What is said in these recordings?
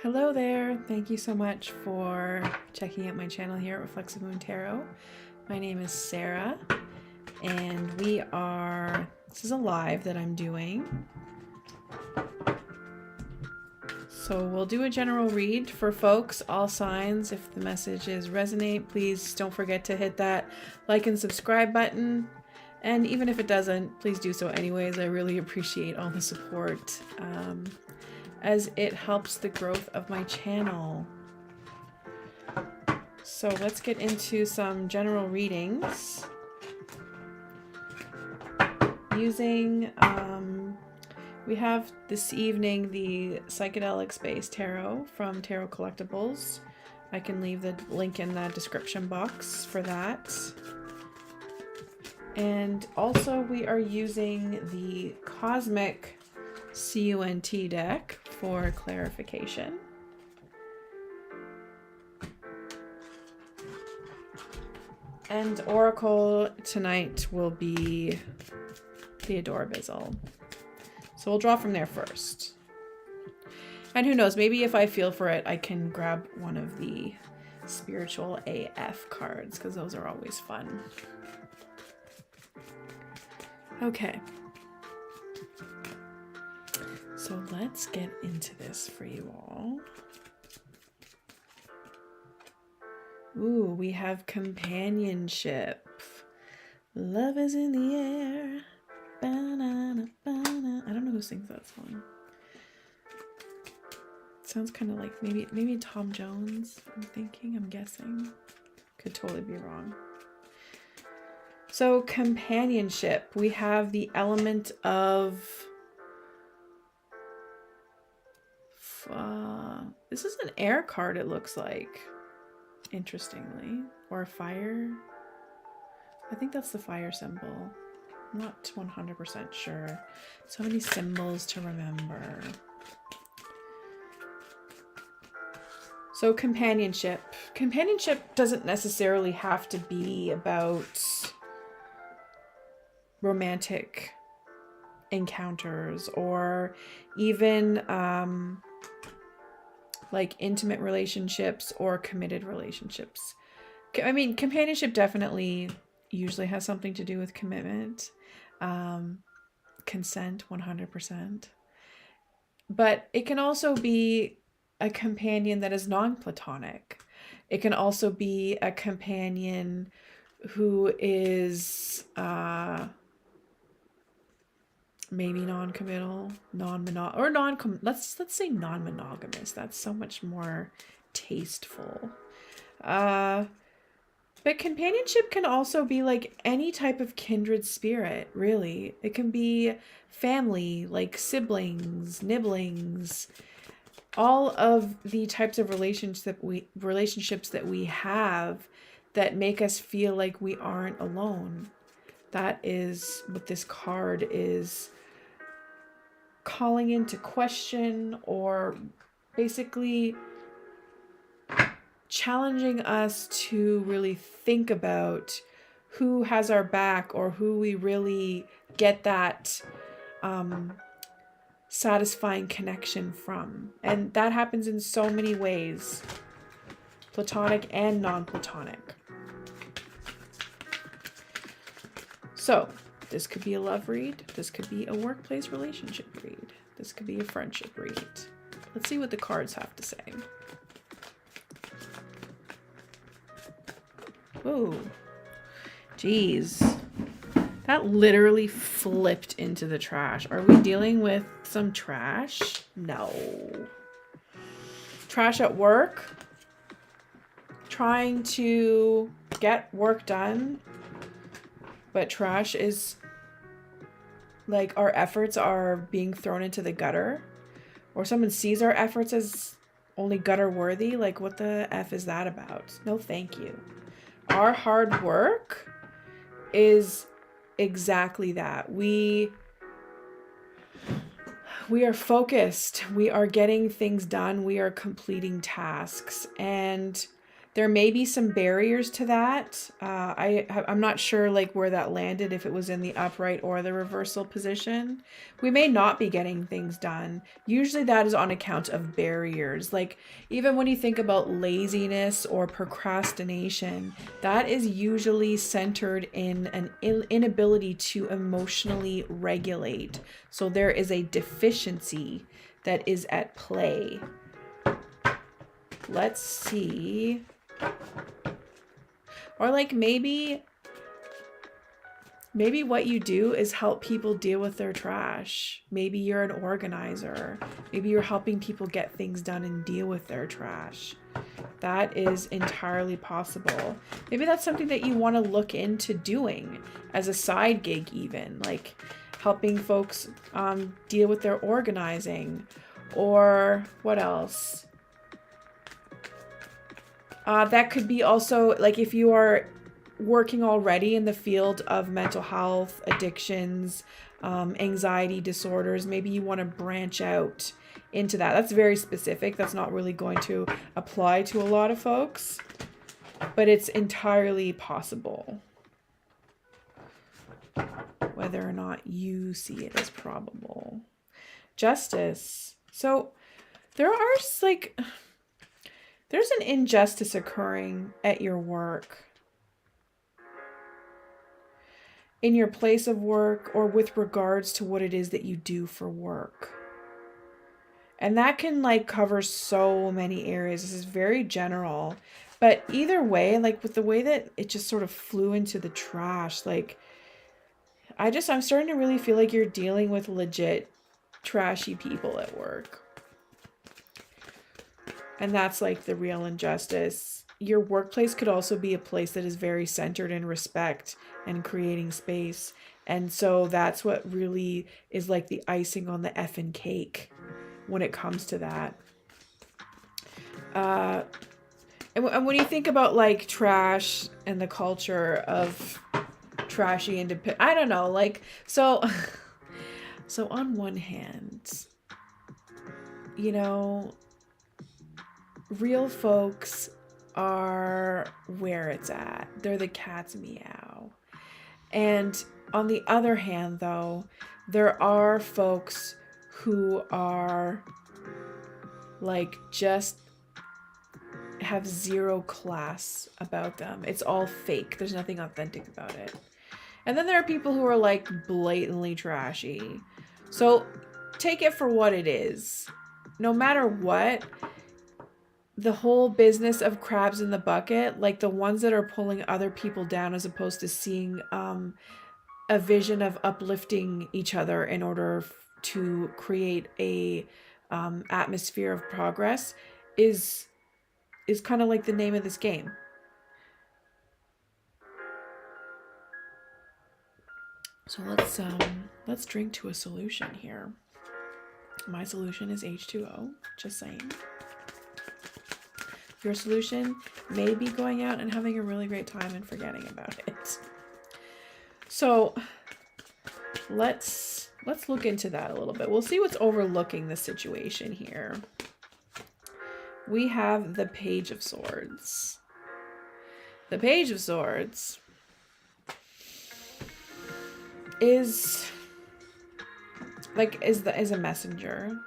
Hello there. Thank you so much for checking out my channel here at Reflexive Moon Tarot. My name is Sarah, and this is a live that I'm doing. So we'll do a general read for folks, all signs. If the messages resonate, please don't forget to hit that like and subscribe button. And even if it doesn't, please do so anyways. I really appreciate all the support. As it helps the growth of my channel. So let's get into some general readings using, we have this evening the Psychedelic Space Tarot from Tarot Collectibles. I can leave the link in the description box for that. And also we are using the Cosmic CUNT deck for clarification. And Oracle tonight will be Theodora Bizzle. So we'll draw from there first. And who knows, maybe if I feel for it, I can grab one of the Spiritual AF cards, because those are always fun. Okay. So let's get into this for you all. Ooh, we have companionship. Love is in the air. Ba-na-na, ba-na. I don't know who sings that song. It sounds kind of like maybe Tom Jones, I'm guessing. Could totally be wrong. So companionship, we have the element of this is an air card, it looks like, interestingly, or fire. I think that's the fire symbol. I'm not 100% sure. So many symbols to remember. So companionship. Companionship doesn't necessarily have to be about romantic encounters or even like intimate relationships or committed relationships. I mean, companionship definitely usually has something to do with commitment, consent, 100%. But it can also be a companion that is non-platonic. It can also be a companion who is maybe non-committal, let's say non-monogamous. That's so much more tasteful. But companionship can also be like any type of kindred spirit, really. It can be family, like siblings, nibblings, all of the types of relationships that we have that make us feel like we aren't alone. That is what this card is calling into question, or basically challenging us to really think about who has our back, or who we really get that satisfying connection from. And that happens in so many ways, platonic and non-platonic. So this could be a love read. This could be a workplace relationship read. This could be a friendship read. Let's see what the cards have to say. Ooh, geez. That literally flipped into the trash. Are we dealing with some trash? No. Trash at work? Trying to get work done, but trash is like our efforts are being thrown into the gutter, or someone sees our efforts as only gutter worthy. Like, what the F is that about? No, thank you. Our hard work is exactly that. We are focused. We are getting things done. We are completing tasks. And There may be some barriers to that. I'm not sure like where that landed, if it was in the upright or the reversal position. We may not be getting things done. Usually that is on account of barriers. Like even when you think about laziness or procrastination, that is usually centered in an inability to emotionally regulate. So there is a deficiency that is at play. Let's see. Or like maybe what you do is help people deal with their trash. Maybe you're an organizer. Maybe you're helping people get things done and deal with their trash. That is entirely possible. Maybe that's something that you want to look into doing as a side gig even. Like helping folks deal with their organizing. Or what else? That could be also like if you are working already in the field of mental health, addictions, anxiety disorders, maybe you want to branch out into that. That's very specific. That's not really going to apply to a lot of folks, but it's entirely possible. Whether or not you see it as probable. Justice. So there are like... There's an injustice occurring at your work, in your place of work, or with regards to what it is that you do for work. And that can like cover so many areas. This is very general, but either way, like with the way that it just sort of flew into the trash, like I'm starting to really feel like you're dealing with legit trashy people at work. And that's like the real injustice. Your workplace could also be a place that is very centered in respect and creating space. And so that's what really is like the icing on the effing cake when it comes to that. And when you think about like trash and the culture of trashy independent, I don't know, like, so on one hand, you know, real folks are where it's at. They're the cat's meow. And on the other hand, though, there are folks who are like just have zero class about them. It's all fake. There's nothing authentic about it. And then there are people who are like blatantly trashy. So take it for what it is. No matter what, the whole business of crabs in the bucket, like the ones that are pulling other people down as opposed to seeing a vision of uplifting each other in order to create a atmosphere of progress, is kind of like the name of this game. So let's drink to a solution here. My solution is H2O, just saying. Your solution may be going out and having a really great time and forgetting about it. So let's look into that a little bit. We'll see what's overlooking the situation here. We have the Page of Swords. The Page of Swords is a messenger.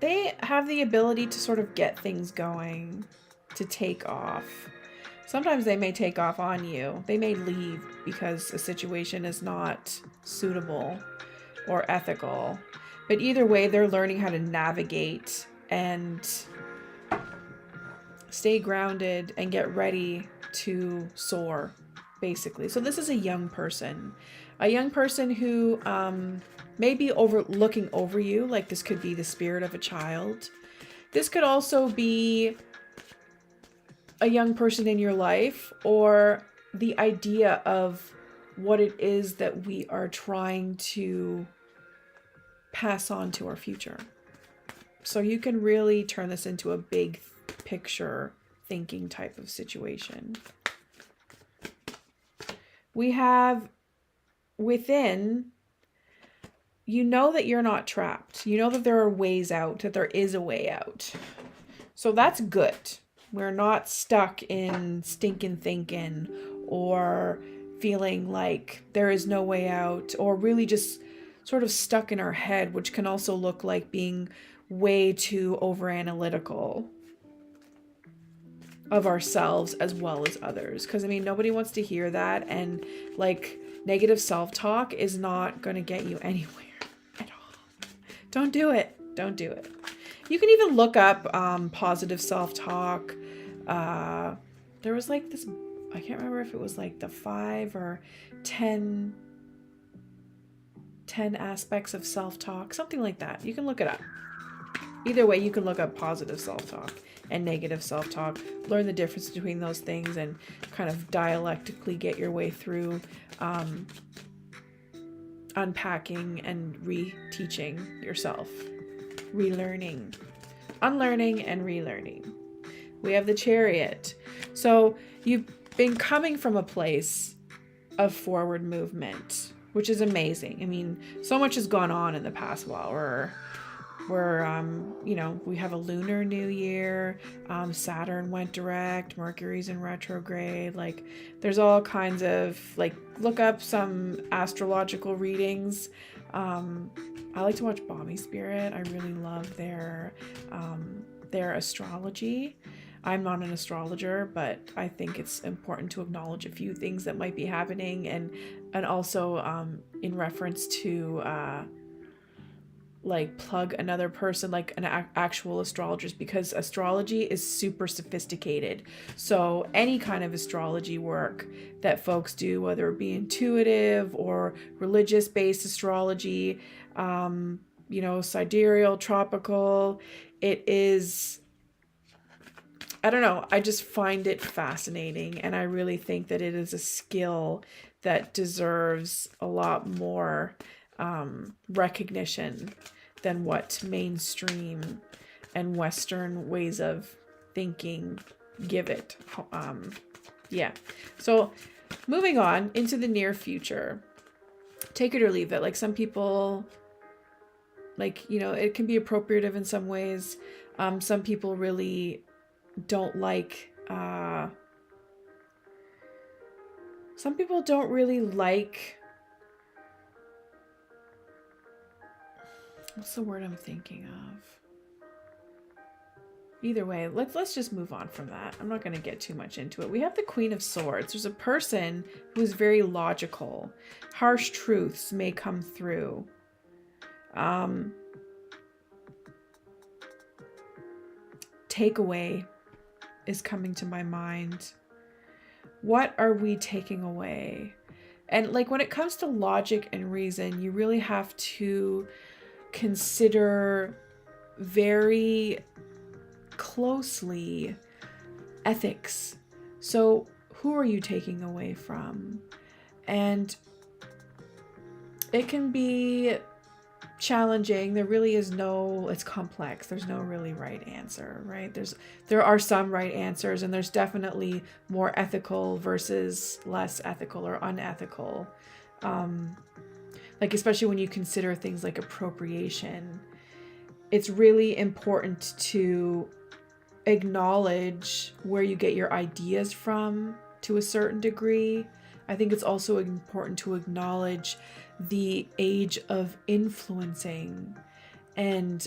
They have the ability to sort of get things going, to take off. Sometimes they may take off on you. They may leave because a situation is not suitable or ethical. But either way, they're learning how to navigate and stay grounded and get ready to soar, basically. So this is a young person. A young person who may be looking over you, like this could be the spirit of a child. This could also be a young person in your life, or the idea of what it is that we are trying to pass on to our future. So you can really turn this into a big picture thinking type of situation. We have within, you know that you're not trapped. You know that there are ways out, that there is a way out. So that's good. We're not stuck in stinking thinking or feeling like there is no way out, or really just sort of stuck in our head, which can also look like being way too over analytical of ourselves as well as others. Because I mean, nobody wants to hear that, and like negative self-talk is not going to get you anywhere at all. Don't do it. Don't do it. You can even look up positive self-talk. There was like this, I can't remember if it was like the 5 or 10 aspects of self-talk, something like that. You can look it up. Either way, you can look up positive self-talk and negative self-talk, learn the difference between those things, and kind of dialectically get your way through unpacking and reteaching yourself, relearning, unlearning, and relearning. We have the Chariot. So you've been coming from a place of forward movement, which is amazing. I mean, so much has gone on in the past while you know, we have a lunar new year, Saturn went direct, Mercury's in retrograde, like there's all kinds of, like, look up some astrological readings. I like to watch Balmy Spirit. I really love their astrology. I'm not an astrologer, but I think it's important to acknowledge a few things that might be happening, and also in reference to like plug another person, like an actual astrologist, because astrology is super sophisticated. So any kind of astrology work that folks do, whether it be intuitive or religious based astrology, you know, sidereal, tropical, it is, I don't know, I just find it fascinating, and I really think that it is a skill that deserves a lot more recognition than what mainstream and Western ways of thinking give it. Yeah. So moving on into the near future, take it or leave it. Like some people, like, you know, it can be appropriative in some ways. Some people really don't like, some people don't really like, what's the word I'm thinking of? Either way, let's just move on from that. I'm not going to get too much into it. We have the Queen of Swords. There's a person who is very logical. Harsh truths may come through. Takeaway is coming to my mind. What are we taking away? And like when it comes to logic and reason, you really have to consider very closely ethics. So who are you taking away from? And it can be challenging. There really is no, it's complex. There's no really right answer, right? There are some right answers, and there's definitely more ethical versus less ethical or unethical. Like especially when you consider things like appropriation, it's really important to acknowledge where you get your ideas from to a certain degree. I think it's also important to acknowledge the age of influencing and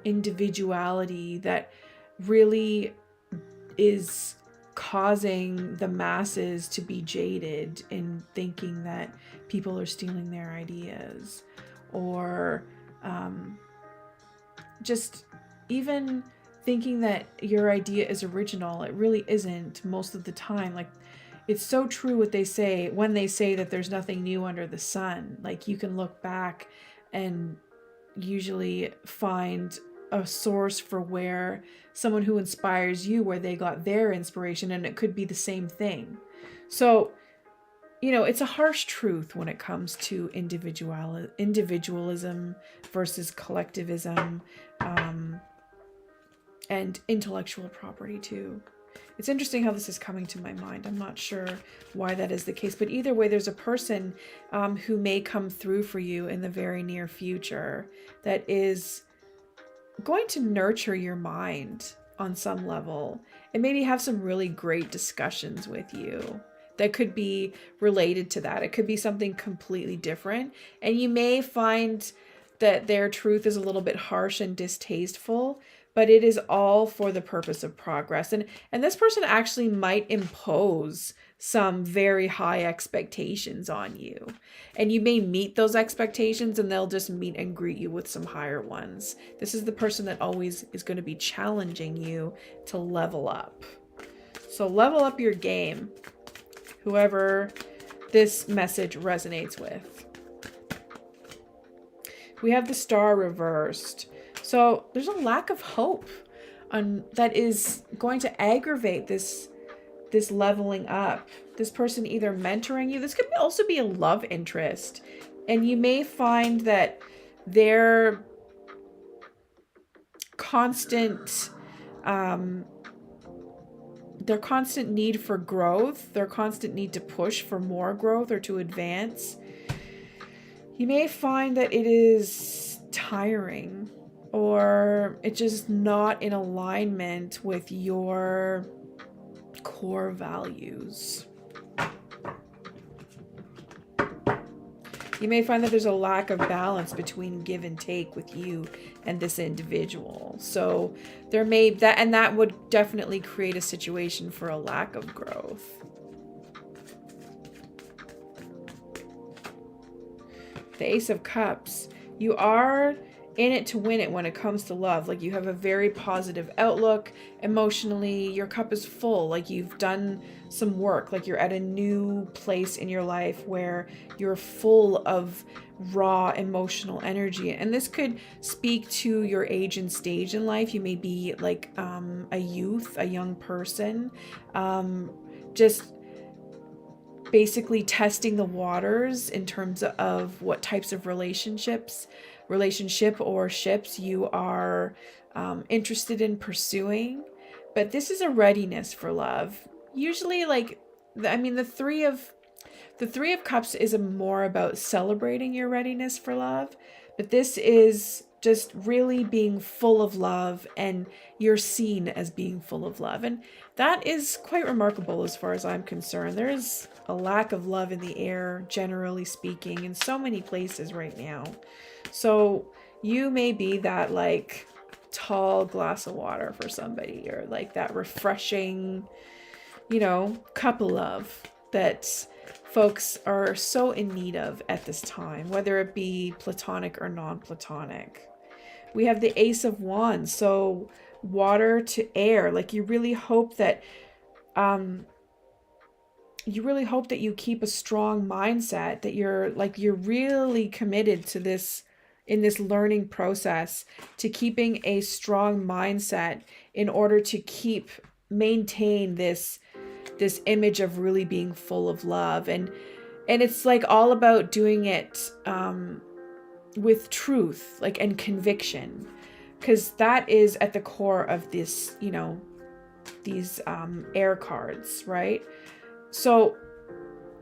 individuality that really is causing the masses to be jaded in thinking that people are stealing their ideas, or just even thinking that your idea is original. It really isn't most of the time. Like, it's so true what they say when they say that there's nothing new under the sun. Like, you can look back and usually find a source for where someone who inspires you, where they got their inspiration, and it could be the same thing. So, you know, it's a harsh truth when it comes to individualism versus collectivism, and intellectual property too. It's interesting how this is coming to my mind. I'm not sure why that is the case, but either way, there's a person who may come through for you in the very near future that is going to nurture your mind on some level and maybe have some really great discussions with you that could be related to that. It could be something completely different. And you may find that their truth is a little bit harsh and distasteful, but it is all for the purpose of progress. And this person actually might impose some very high expectations on you. And you may meet those expectations and they'll just meet and greet you with some higher ones. This is the person that always is going to be challenging you to level up. So level up your game, whoever this message resonates with. We have the Star reversed. So there's a lack of hope that is going to aggravate this leveling up. This person either mentoring you. This could also be a love interest. And you may find that their constant need for growth, their constant need to push for more growth or to advance, you may find that it is tiring, or it's just not in alignment with your core values. You may find that there's a lack of balance between give and take with you and this individual. So there may that would definitely create a situation for a lack of growth. The Ace of Cups. You are in it to win it when it comes to love. Like, you have a very positive outlook emotionally. Your cup is full. Like, you've done some work. Like, you're at a new place in your life where you're full of raw emotional energy. And this could speak to your age and stage in life. You may be like a youth, a young person, just basically testing the waters in terms of what types of relationship or ships you are interested in pursuing. But this is a readiness for love. Usually, like, the Three of Cups is more about celebrating your readiness for love, but this is just really being full of love, and you're seen as being full of love. And that is quite remarkable as far as I'm concerned. There is a lack of love in the air, generally speaking, in so many places right now. So you may be that, like, tall glass of water for somebody, or like that refreshing, cup of love that folks are so in need of at this time, whether it be platonic or non-platonic. We have the Ace of Wands, so water to air. Like, you really hope that you keep a strong mindset, that you're really committed to this, in this learning process, to keeping a strong mindset in order to maintain this image of really being full of love. And it's like all about doing it with truth, like, and conviction, because that is at the core of this, these air cards, right? So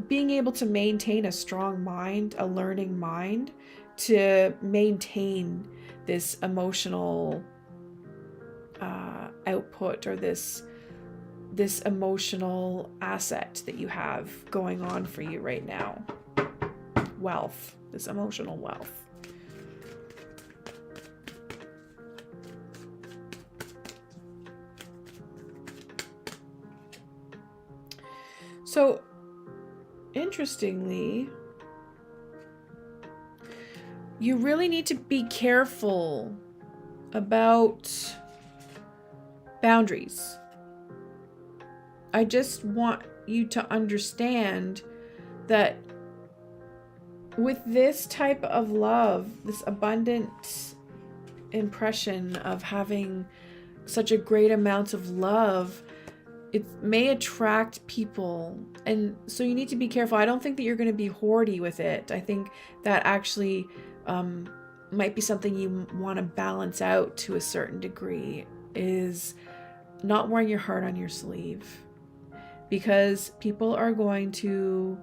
being able to maintain a strong mind, a learning mind, to maintain this emotional output, or this emotional asset that you have going on for you right now. Wealth, this emotional wealth. So, interestingly, you really need to be careful about boundaries. I just want you to understand that with this type of love, this abundant impression of having such a great amount of love, it may attract people. And so you need to be careful. I don't think that you're going to be hoardy with it. I think that actually might be something you want to balance out to a certain degree, is not wearing your heart on your sleeve, because people are going to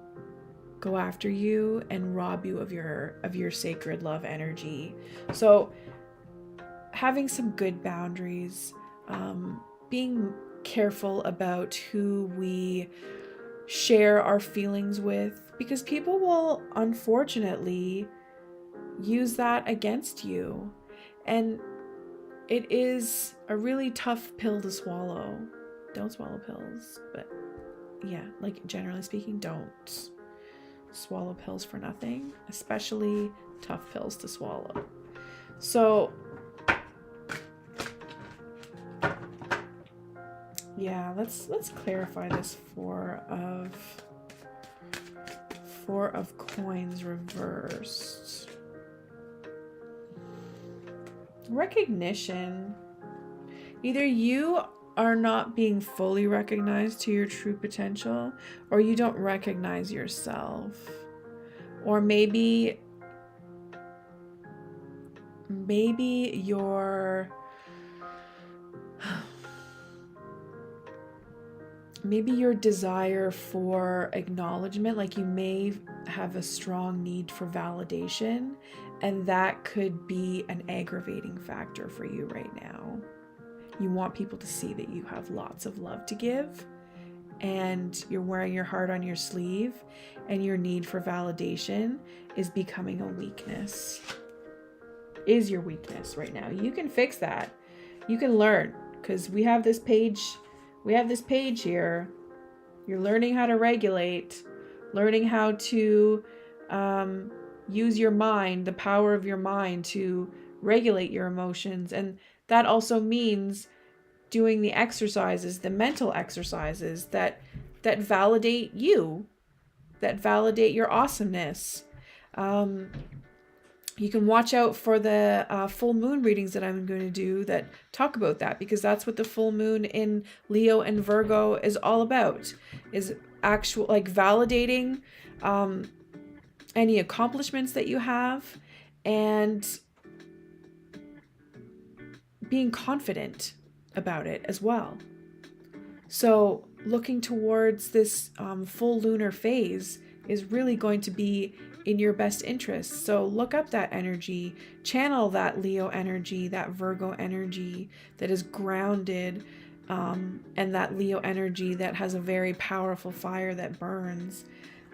go after you and rob you of your sacred love energy. So having some good boundaries, being careful about who we share our feelings with, because people will unfortunately use that against you. And it is a really tough pill to swallow. Don't swallow pills, but yeah, like generally speaking, don't swallow pills for nothing, especially tough pills to swallow. So yeah, let's clarify this Four of Coins reversed. Recognition. Either you are not being fully recognized to your true potential, or you don't recognize yourself. Or maybe your desire for acknowledgement, like you may have a strong need for validation, and that could be an aggravating factor for you right now. You want people to see that you have lots of love to give, and you're wearing your heart on your sleeve, and your need for validation is becoming a weakness. Is your weakness right now. You can fix that. You can learn, because we have this page here. You're learning how to regulate, learning how to use your mind, the power of your mind to regulate your emotions. And that also means doing the exercises, the mental exercises that validate you, that validate your awesomeness. You can watch out for the full moon readings that I'm going to do that talk about that, because that's what the full moon in Leo and Virgo is all about, is actual, like, validating any accomplishments that you have and being confident about it as well. So looking towards this full lunar phase is really going to be in your best interest. So look up that energy, channel that Leo energy, that Virgo energy that is grounded, and that Leo energy that has a very powerful fire that burns,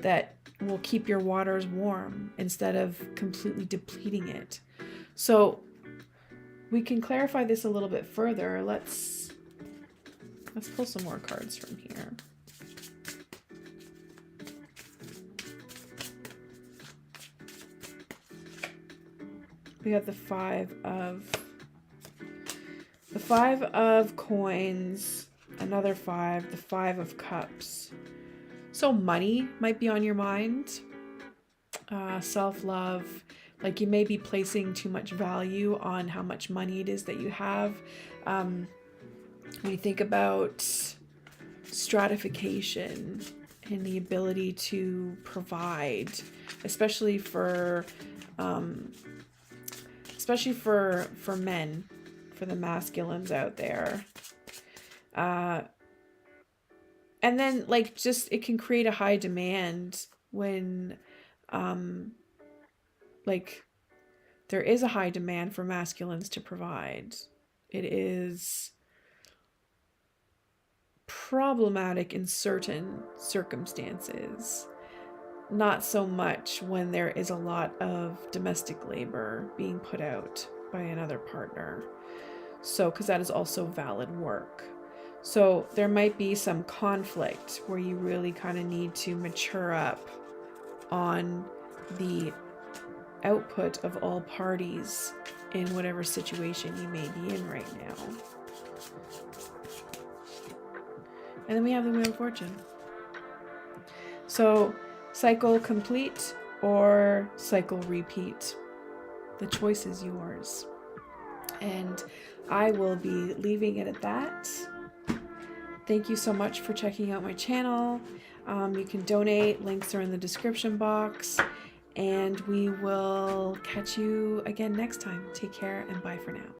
that will keep your waters warm instead of completely depleting it. So we can clarify this a little bit further. Let's pull some more cards from here. We got the Five of Coins, another five, the Five of Cups. So money might be on your mind. Self-love, like you may be placing too much value on how much money it is that you have. When you think about stratification and the ability to provide, especially for men, for the masculines out there. And then, like, just, it can create a high demand when, like, there is a high demand for masculines to provide. It is problematic in certain circumstances. Not so much when there is a lot of domestic labor being put out by another partner. So, because that is also valid work. So there might be some conflict where you really kind of need to mature up on the output of all parties in whatever situation you may be in right now. And then we have the Wheel of Fortune. So cycle complete or cycle repeat. The choice is yours. And I will be leaving it at that. Thank you so much for checking out my channel. You can donate. Links are in the description box. And we will catch you again next time. Take care and bye for now.